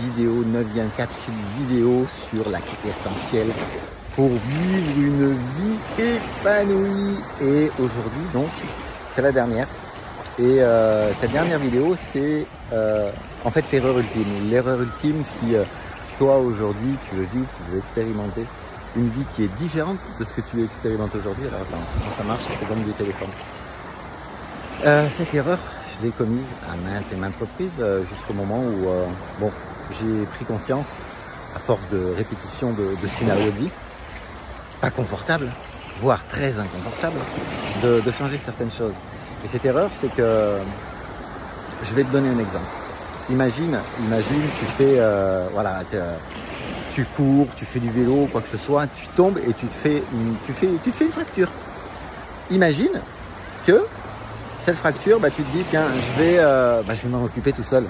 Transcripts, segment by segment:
vidéo, 9e capsule vidéo sur la clé essentielle pour vivre une vie épanouie. Et aujourd'hui donc, c'est la dernière. Et cette dernière vidéo, c'est en fait l'erreur ultime. L'erreur ultime si toi aujourd'hui tu veux vivre, tu veux expérimenter une vie qui est différente de ce que tu expérimentes aujourd'hui. Alors attends, comment ça marche? C'est comme du téléphone. Cette erreur, je l'ai commise à maintes et maintes reprises jusqu'au moment où bon, j'ai pris conscience, à force de répétition de scénarios de vie, pas confortable, voire très inconfortable, de changer certaines choses. Et cette erreur, c'est que je vais te donner un exemple. Imagine, tu fais, voilà, tu cours, tu fais du vélo, quoi que ce soit, tu tombes et tu te fais une fracture. Imagine que cette fracture, tu te dis, tiens, je vais m'en occuper tout seul.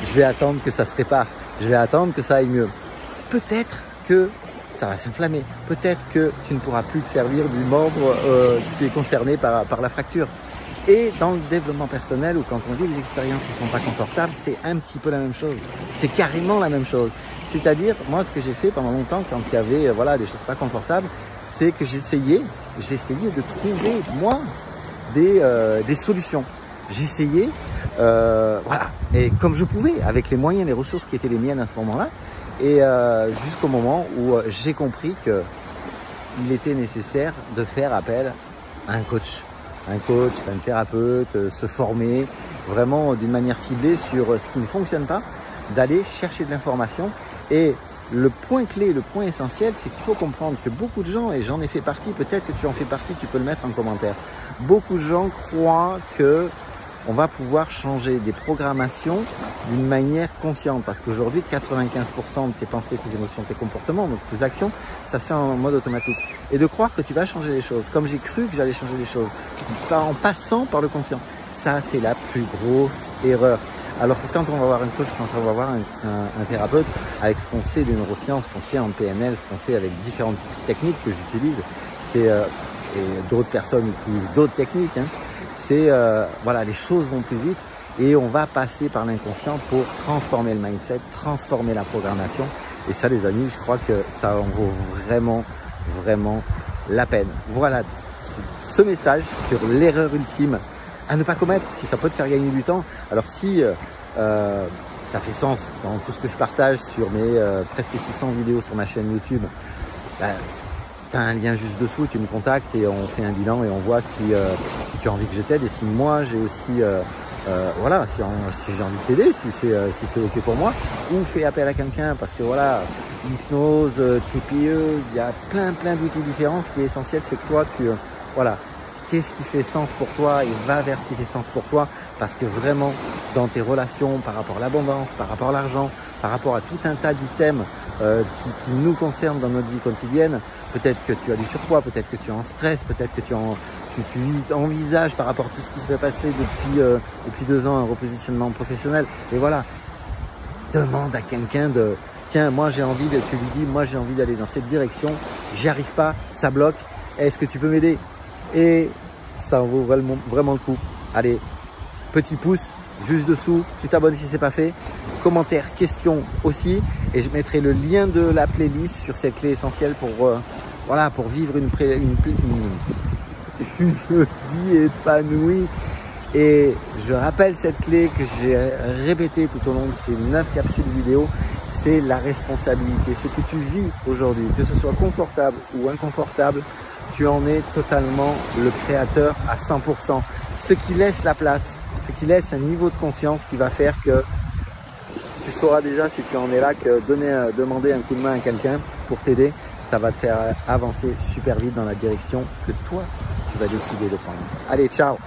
Je vais attendre que ça se répare. Je vais attendre que ça aille mieux. Peut-être que ça va s'inflammer. Peut-être que tu ne pourras plus te servir du membre qui est concerné par la fracture. Et dans le développement personnel ou quand on vit des expériences qui ne sont pas confortables, c'est un petit peu la même chose. C'est carrément la même chose. C'est-à-dire, moi, ce que j'ai fait pendant longtemps, quand il y avait voilà, des choses pas confortables, c'est que j'essayais de trouver, moi, des solutions. J'essayais, voilà, et comme je pouvais, avec les moyens, les ressources qui étaient les miennes à ce moment-là, et jusqu'au moment où j'ai compris qu'il était nécessaire de faire appel à un coach, un thérapeute, se former vraiment d'une manière ciblée sur ce qui ne fonctionne pas, d'aller chercher de l'information. Et le point clé, le point essentiel, c'est qu'il faut comprendre que beaucoup de gens, et j'en ai fait partie, peut-être que tu en fais partie, tu peux le mettre en commentaire, beaucoup de gens croient que on va pouvoir changer des programmations d'une manière consciente, parce qu'aujourd'hui 95% de tes pensées, tes émotions, tes comportements, donc tes actions, ça se fait en mode automatique. Et de croire que tu vas changer les choses, comme j'ai cru que j'allais changer les choses, en passant par le conscient, ça c'est la plus grosse erreur. Alors que quand on va voir un coach, quand on va voir un thérapeute, avec ce qu'on sait des neurosciences, ce qu'on sait en PNL, ce qu'on sait avec différentes techniques que j'utilise, et d'autres personnes utilisent d'autres techniques, c'est voilà, les choses vont plus vite et on va passer par l'inconscient pour transformer le mindset, transformer la programmation. Et ça, les amis, je crois que ça en vaut vraiment, vraiment la peine. Voilà ce message sur l'erreur ultime à ne pas commettre, si ça peut te faire gagner du temps. Alors si ça fait sens dans tout ce que je partage sur mes presque 600 vidéos sur ma chaîne YouTube, tu as un lien juste dessous, tu me contactes et on fait un bilan et on voit si tu as envie que je t'aide et si moi j'ai aussi voilà, si j'ai envie de t'aider, si c'est ok pour moi, ou fais appel à quelqu'un, parce que voilà, hypnose, TPE, il y a plein d'outils différents. Ce qui est essentiel, c'est que toi voilà, qu'est-ce qui fait sens pour toi, et va vers ce qui fait sens pour toi, parce que vraiment dans tes relations par rapport à l'abondance, par rapport à l'argent, par rapport à tout un tas d'items qui nous concernent dans notre vie quotidienne, peut-être que tu as du surpoids, peut-être que tu es en stress, peut-être que tu envisages par rapport à tout ce qui se peut passer depuis 2 ans un repositionnement professionnel. Et voilà, demande à quelqu'un tiens, moi j'ai envie tu lui dis, moi j'ai envie d'aller dans cette direction, j'y arrive pas, ça bloque, est-ce que tu peux m'aider? Et ça en vaut vraiment le coup. Allez, petit pouce juste dessous, tu t'abonnes si ce n'est pas fait, commentaire, question aussi, et je mettrai le lien de la playlist sur cette clé essentielle pour, voilà, pour vivre une vie épanouie. Et je rappelle cette clé que j'ai répétée tout au long de ces 9 capsules vidéo, c'est la responsabilité. Ce que tu vis aujourd'hui, que ce soit confortable ou inconfortable, tu en es totalement le créateur à 100%. Ce qui laisse la place, ce qui laisse un niveau de conscience qui va faire que tu sauras déjà, si tu en es là, que demander un coup de main à quelqu'un pour t'aider, ça va te faire avancer super vite dans la direction que toi, tu vas décider de prendre. Allez, ciao!